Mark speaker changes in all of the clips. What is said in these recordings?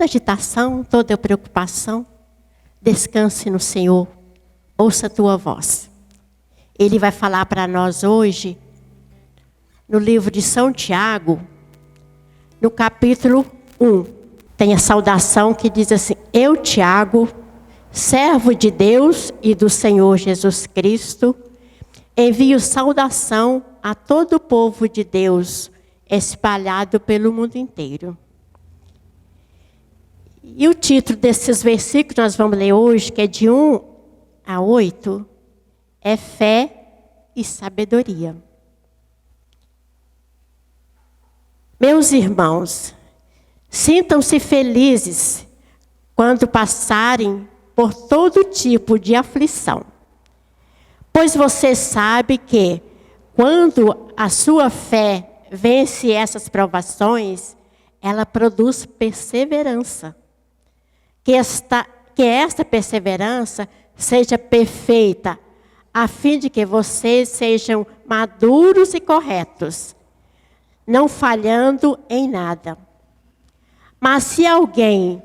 Speaker 1: toda agitação, toda preocupação, descanse no Senhor, ouça a tua voz. Ele vai falar para nós hoje, no livro de São Tiago, no capítulo 1. Tem a saudação que diz assim: eu, Tiago, servo de Deus e do Senhor Jesus Cristo, envio saudação a todo o povo de Deus, espalhado pelo mundo inteiro. E o título desses versículos que nós vamos ler hoje, que é de 1 a 8, é fé e sabedoria. Meus irmãos, sintam-se felizes quando passarem por todo tipo de aflição, pois você sabe que, quando a sua fé vence essas provações, ela produz perseverança. Que esta perseverança seja perfeita, a fim de que vocês sejam maduros e corretos, não falhando em nada. Mas se alguém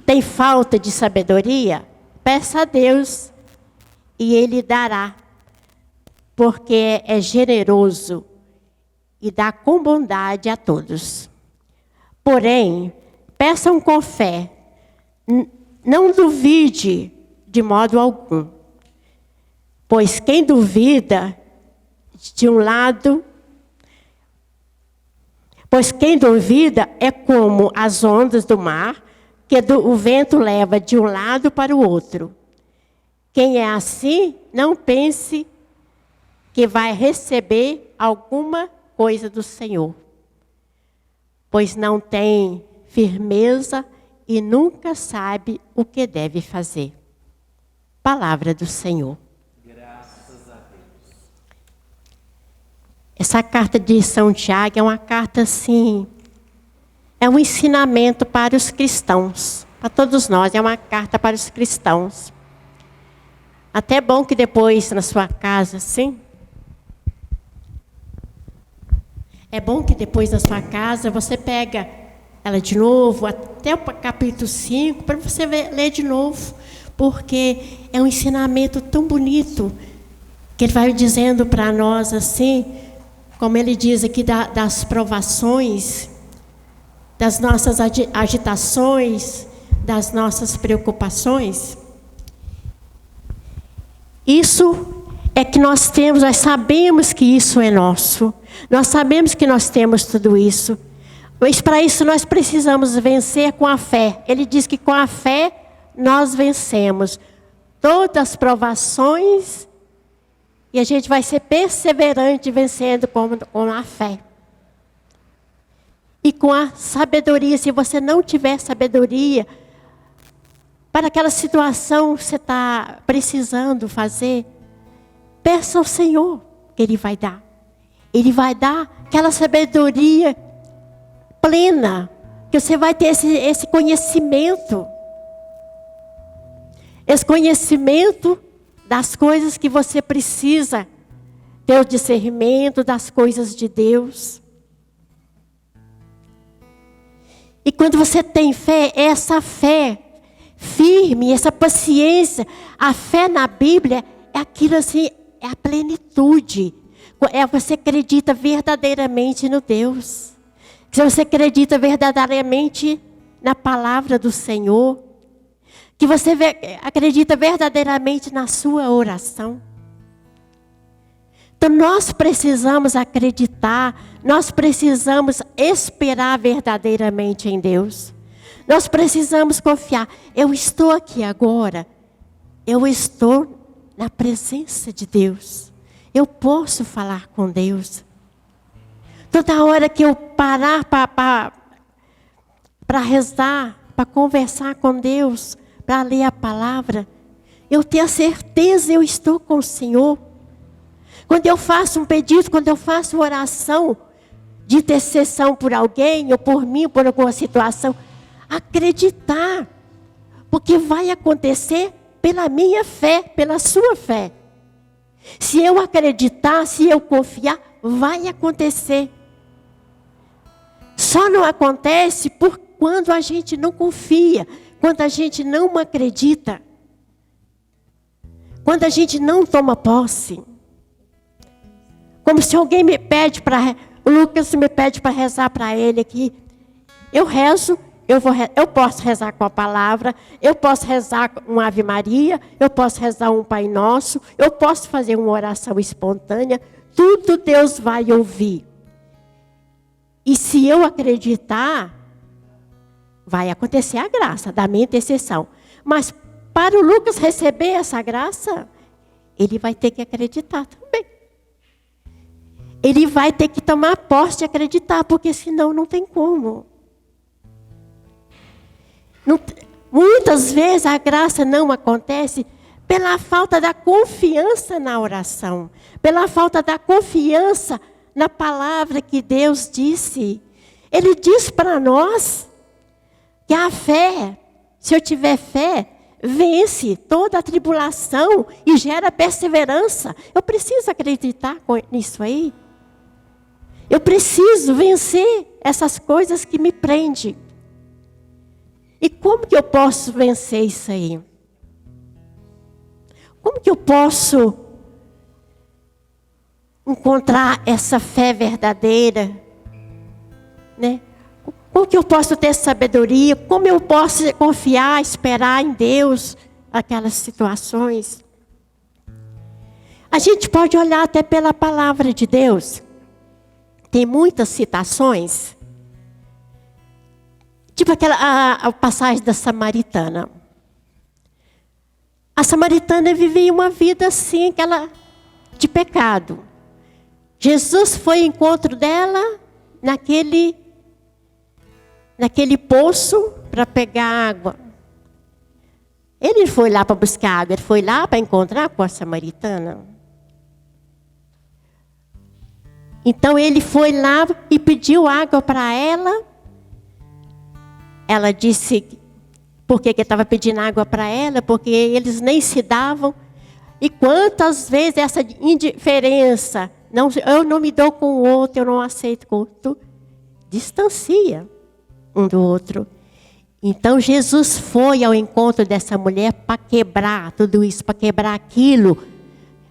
Speaker 1: tem falta de sabedoria, peça a Deus e Ele dará, porque é generoso e dá com bondade a todos. Porém, peçam com fé, não duvide de modo algum, pois quem duvida é como as ondas do mar, que o vento leva de um lado para o outro. Quem é assim, não pense que vai receber alguma coisa do Senhor, pois não tem firmeza e nunca sabe o que deve fazer. Palavra do Senhor.
Speaker 2: Graças a Deus.
Speaker 1: Essa carta de São Tiago é uma carta assim, é um ensinamento para os cristãos, para todos nós, é uma carta para os cristãos. Até é bom que depois na sua casa, sim, é bom que depois na sua casa você pega ela de novo, até o capítulo 5, para você ler de novo, porque é um ensinamento tão bonito, que ele vai dizendo para nós assim, como ele diz aqui das provações, das nossas agitações, das nossas preocupações. Isso é que nós temos, nós sabemos que isso é nosso, nós sabemos que nós temos tudo isso. Mas para isso nós precisamos vencer com a fé. Ele diz que com a fé nós vencemos todas as provações e a gente vai ser perseverante vencendo com a fé. E com a sabedoria, se você não tiver sabedoria, para aquela situação que você está precisando fazer, peça ao Senhor que Ele vai dar. Ele vai dar aquela sabedoria plena, que você vai ter esse conhecimento. Esse conhecimento das coisas que você precisa, ter o discernimento das coisas de Deus. E quando você tem fé, essa fé firme, essa paciência, a fé na Bíblia é aquilo assim, é a plenitude. Você acredita verdadeiramente no Deus. Se você acredita verdadeiramente na palavra do Senhor, que você acredita verdadeiramente na sua oração. Então nós precisamos acreditar, nós precisamos esperar verdadeiramente em Deus. Nós precisamos confiar. Eu estou aqui agora, eu estou na presença de Deus. Eu posso falar com Deus. Toda hora que eu parar para rezar, para conversar com Deus, para ler a palavra, eu tenho a certeza, eu estou com o Senhor. Quando eu faço um pedido, quando eu faço uma oração de intercessão por alguém, ou por mim, por alguma situação, acreditar, porque vai acontecer pela minha fé, pela sua fé. Se eu acreditar, se eu confiar, vai acontecer. Só não acontece por quando a gente não confia, quando a gente não acredita, quando a gente não toma posse. Como se alguém me pede para... O Lucas me pede para rezar para ele aqui. Eu rezo, eu posso rezar com a palavra, eu posso rezar um Ave Maria, eu posso rezar um Pai Nosso, eu posso fazer uma oração espontânea. Tudo Deus vai ouvir. E se eu acreditar, vai acontecer a graça da minha intercessão. Mas para o Lucas receber essa graça, ele vai ter que acreditar também. Ele vai ter que tomar posse de acreditar, porque senão não tem como. Muitas vezes a graça não acontece pela falta da confiança na oração, pela falta da confiança na palavra que Deus disse. Ele diz para nós que a fé, se eu tiver fé, vence toda a tribulação e gera perseverança. Eu preciso acreditar nisso aí. Eu preciso vencer essas coisas que me prendem. E como que eu posso vencer isso aí? Como que eu posso encontrar essa fé verdadeira? Né? Como que eu posso ter sabedoria? Como eu posso confiar, esperar em Deus aquelas situações? A gente pode olhar até pela palavra de Deus. Tem muitas citações. Tipo a passagem da samaritana. A samaritana vivia uma vida assim, de pecado. Jesus foi ao encontro dela naquele poço para pegar água. Ele não foi lá para buscar água, ele foi lá para encontrar com a samaritana. Então ele foi lá e pediu água para ela. Ela disse por que estava pedindo água para ela, porque eles nem se davam. E quantas vezes essa indiferença, eu não me dou com o outro, eu não aceito com o outro, distancia um do outro. Então Jesus foi ao encontro dessa mulher para quebrar tudo isso, para quebrar aquilo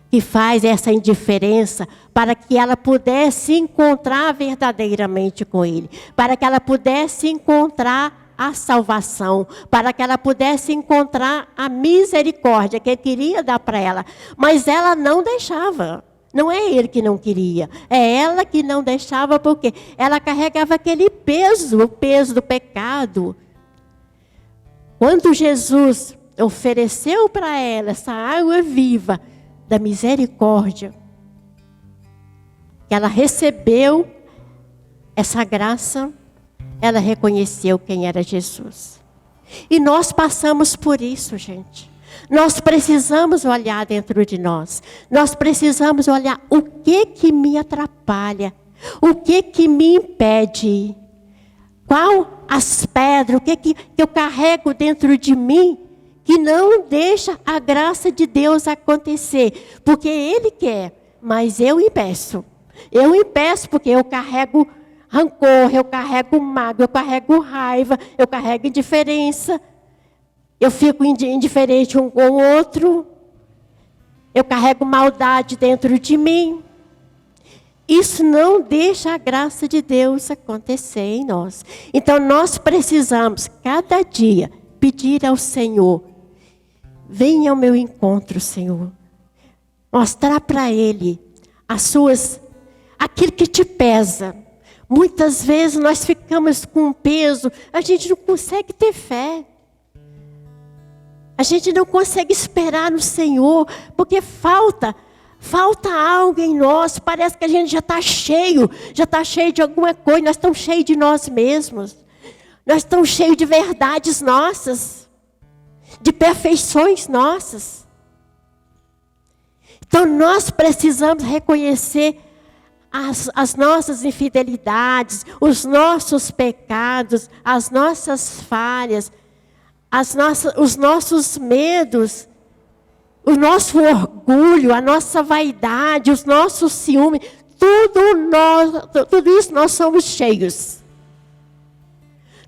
Speaker 1: que faz essa indiferença, para que ela pudesse encontrar verdadeiramente com Ele, para que ela pudesse encontrar a salvação, para que ela pudesse encontrar a misericórdia que Ele queria dar para ela. Mas ela não deixava. Não é Ele que não queria, é ela que não deixava, porque ela carregava aquele peso, o peso do pecado. Quando Jesus ofereceu para ela essa água viva da misericórdia, que ela recebeu essa graça, ela reconheceu quem era Jesus. E nós passamos por isso, gente. Nós precisamos olhar dentro de nós. Nós precisamos olhar o que me atrapalha, o que me impede. Qual as pedras, o que eu carrego dentro de mim que não deixa a graça de Deus acontecer. Porque Ele quer, mas eu impeço. Eu impeço porque eu carrego rancor, eu carrego mágoa, eu carrego raiva, eu carrego indiferença. Eu fico indiferente um com o outro. Eu carrego maldade dentro de mim. Isso não deixa a graça de Deus acontecer em nós. Então nós precisamos, cada dia, pedir ao Senhor: venha ao meu encontro, Senhor. Mostrar para Ele aquilo que te pesa. Muitas vezes nós ficamos com um peso, a gente não consegue ter fé. A gente não consegue esperar no Senhor, porque falta algo em nós. Parece que a gente já está cheio de alguma coisa. Nós estamos cheios de nós mesmos. Nós estamos cheios de verdades nossas, de perfeições nossas. Então nós precisamos reconhecer as nossas infidelidades, os nossos pecados, as nossas falhas, os nossos medos, o nosso orgulho, a nossa vaidade, os nossos ciúmes, tudo isso nós somos cheios.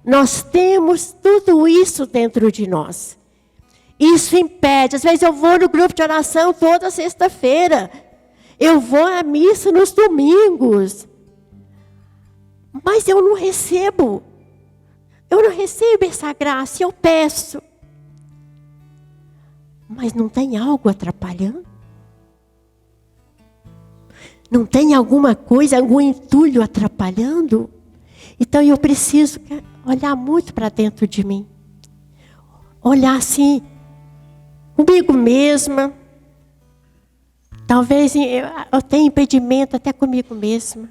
Speaker 1: Nós temos tudo isso dentro de nós. Isso impede. Às vezes eu vou no grupo de oração toda sexta-feira. Eu vou à missa nos domingos. Mas eu não recebo. Eu não recebo essa graça. Eu peço. Mas não tem algo atrapalhando? Não tem alguma coisa, algum entulho atrapalhando? Então eu preciso olhar muito para dentro de mim. Olhar assim, comigo mesma. Talvez eu tenha impedimento até comigo mesma.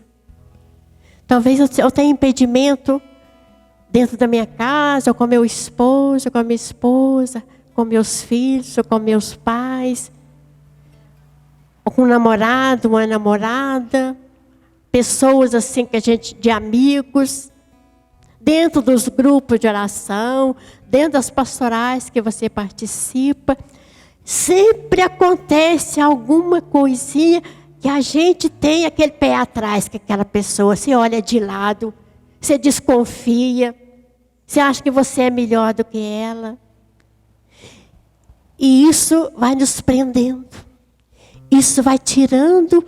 Speaker 1: Talvez eu tenha impedimento dentro da minha casa, ou com meu esposo, ou com a minha esposa, com meus filhos, ou com meus pais, ou com um namorado, uma namorada, pessoas assim que de amigos, dentro dos grupos de oração, dentro das pastorais que você participa. Sempre acontece alguma coisinha que a gente tem aquele pé atrás com aquela pessoa. Você olha de lado, você desconfia, você acha que você é melhor do que ela. E isso vai nos prendendo. Isso vai tirando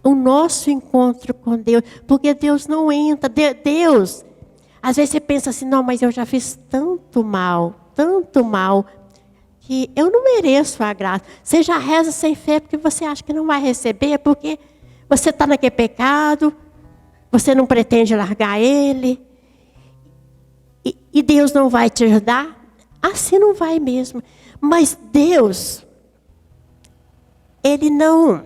Speaker 1: o nosso encontro com Deus. Porque Deus não entra. Deus, às vezes você pensa assim, não, mas eu já fiz tanto mal, que eu não mereço a graça. Você já reza sem fé porque você acha que não vai receber, porque você está naquele pecado, você não pretende largar ele, e Deus não vai te ajudar. Assim não vai mesmo. Mas Deus, Ele não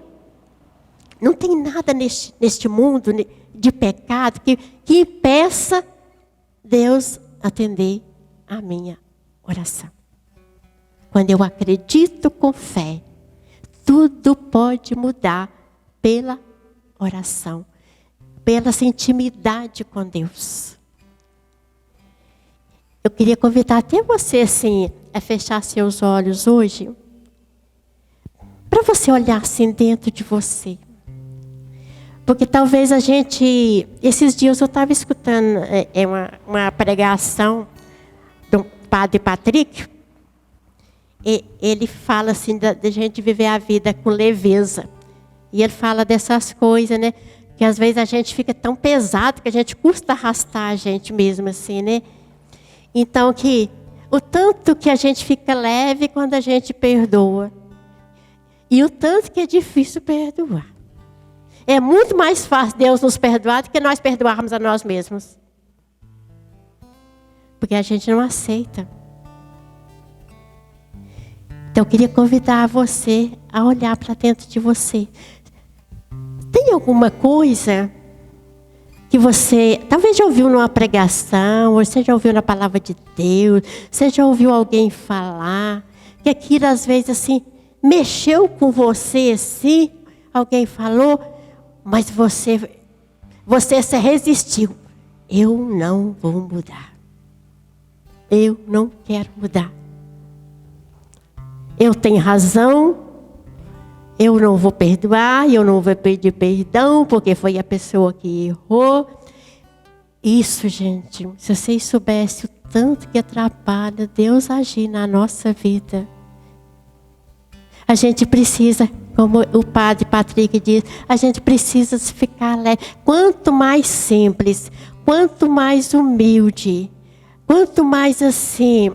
Speaker 1: tem nada neste mundo de pecado que impeça Deus atender a minha oração. Quando eu acredito com fé, tudo pode mudar pela oração, pela essa intimidade com Deus. Eu queria convidar até você assim, a fechar seus olhos hoje, para você olhar assim dentro de você. Porque talvez esses dias eu estava escutando uma pregação do Padre Patrick. Ele fala assim, da gente viver a vida com leveza. E ele fala dessas coisas, né? Que às vezes a gente fica tão pesado que a gente custa arrastar a gente mesmo assim, né? Então que o tanto que a gente fica leve quando a gente perdoa. E o tanto que é difícil perdoar. É muito mais fácil Deus nos perdoar do que nós perdoarmos a nós mesmos. Porque a gente não aceita. Então eu queria convidar você a olhar para dentro de você. Tem alguma coisa que você talvez já ouviu numa pregação, ou você já ouviu na palavra de Deus, você já ouviu alguém falar, que aquilo às vezes assim, mexeu com você assim, alguém falou, mas você se resistiu. Eu não vou mudar. Eu não quero mudar. Eu tenho razão, eu não vou perdoar, eu não vou pedir perdão, porque foi a pessoa que errou. Isso, gente, se vocês soubessem o tanto que atrapalha Deus agir na nossa vida. A gente precisa, como o Padre Patrick diz, a gente precisa ficar leve. Quanto mais simples, quanto mais humilde, quanto mais assim...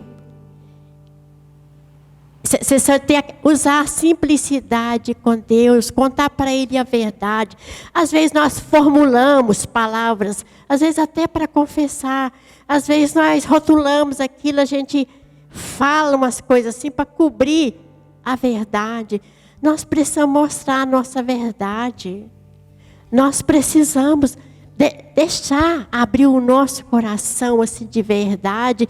Speaker 1: Você tem que usar a simplicidade com Deus, contar para Ele a verdade. Às vezes nós formulamos palavras, às vezes até para confessar. Às vezes nós rotulamos aquilo, a gente fala umas coisas assim para cobrir a verdade. Nós precisamos mostrar a nossa verdade. Nós precisamos deixar abrir o nosso coração assim de verdade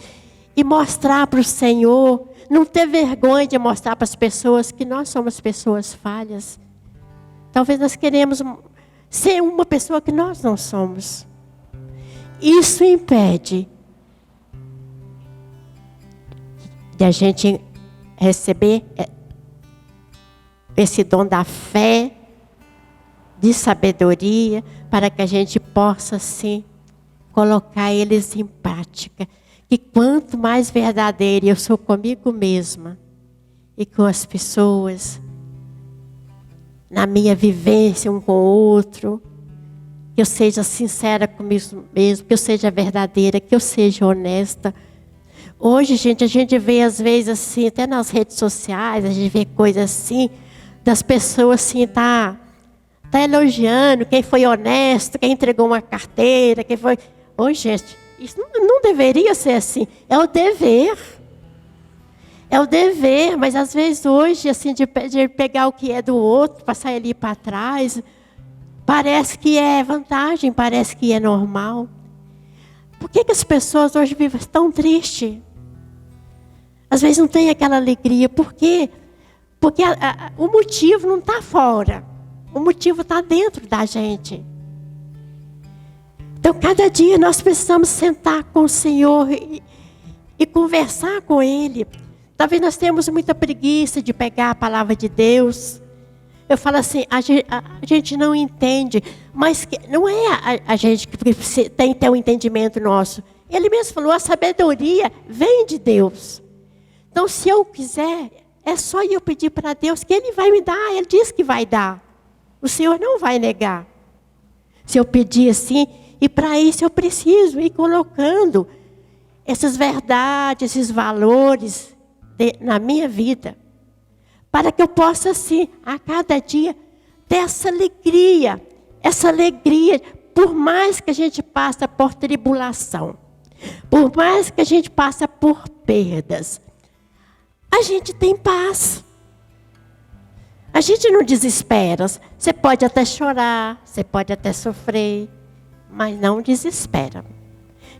Speaker 1: e mostrar para o Senhor. Não ter vergonha de mostrar para as pessoas que nós somos pessoas falhas. Talvez nós queremos ser uma pessoa que nós não somos. Isso impede de a gente receber esse dom da fé, de sabedoria, para que a gente possa, assim, colocar eles em prática. Que quanto mais verdadeira eu sou comigo mesma e com as pessoas, na minha vivência um com o outro, que eu seja sincera comigo mesmo, que eu seja verdadeira, que eu seja honesta. Hoje, gente, a gente vê às vezes assim, até nas redes sociais, a gente vê coisas assim, das pessoas assim, tá elogiando quem foi honesto, quem entregou uma carteira, quem foi... Ô, gente, isso não deveria ser assim. É o dever. É o dever, mas às vezes hoje, assim, de pegar o que é do outro, passar ali para trás, parece que é vantagem, parece que é normal. Por que as pessoas hoje vivem tão tristes? Às vezes não tem aquela alegria. Por quê? Porque o motivo não está fora. O motivo está dentro da gente. Então, cada dia nós precisamos sentar com o Senhor e conversar com Ele. Talvez nós temos muita preguiça de pegar a palavra de Deus. Eu falo assim, a gente não entende, mas não é a gente que tem que ter um entendimento nosso. Ele mesmo falou, a sabedoria vem de Deus. Então, se eu quiser, é só eu pedir para Deus que Ele vai me dar. Ele diz que vai dar. O Senhor não vai negar. Se eu pedir assim, e para isso eu preciso ir colocando essas verdades, esses valores na minha vida. Para que eu possa, assim, a cada dia, ter essa alegria, por mais que a gente passe por tribulação, por mais que a gente passe por perdas, a gente tem paz. A gente não desespera. Você pode até chorar, você pode até sofrer, mas não desespera.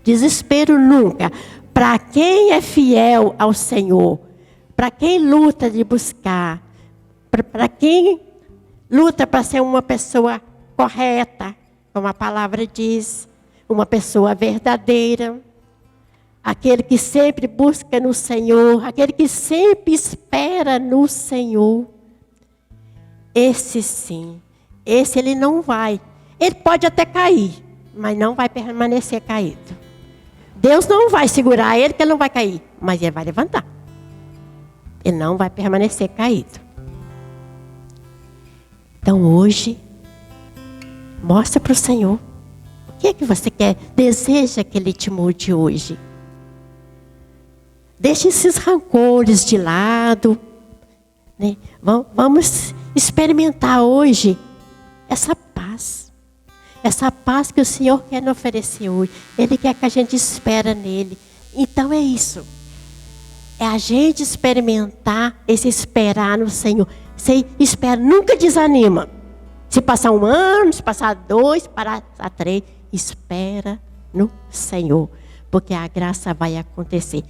Speaker 1: Desespero nunca. Para quem é fiel ao Senhor, para quem luta de buscar, para quem luta para ser uma pessoa correta, como a palavra diz, uma pessoa verdadeira, aquele que sempre busca no Senhor, aquele que sempre espera no Senhor, esse sim, esse ele não vai, ele pode até cair, mas não vai permanecer caído. Deus não vai segurar ele, que ele não vai cair, mas ele vai levantar. Ele não vai permanecer caído. Então hoje, mostra para o Senhor, o que é que você quer, deseja que Ele te mude hoje. Deixe esses rancores de lado, né? Vamos experimentar hoje essa paz. Essa paz que o Senhor quer nos oferecer hoje. Ele quer que a gente espera nele. Então é isso. É a gente experimentar esse esperar no Senhor. Você espera, nunca desanima. Se passar 1 ano, se passar 2, passar 3, espera no Senhor. Porque a graça vai acontecer.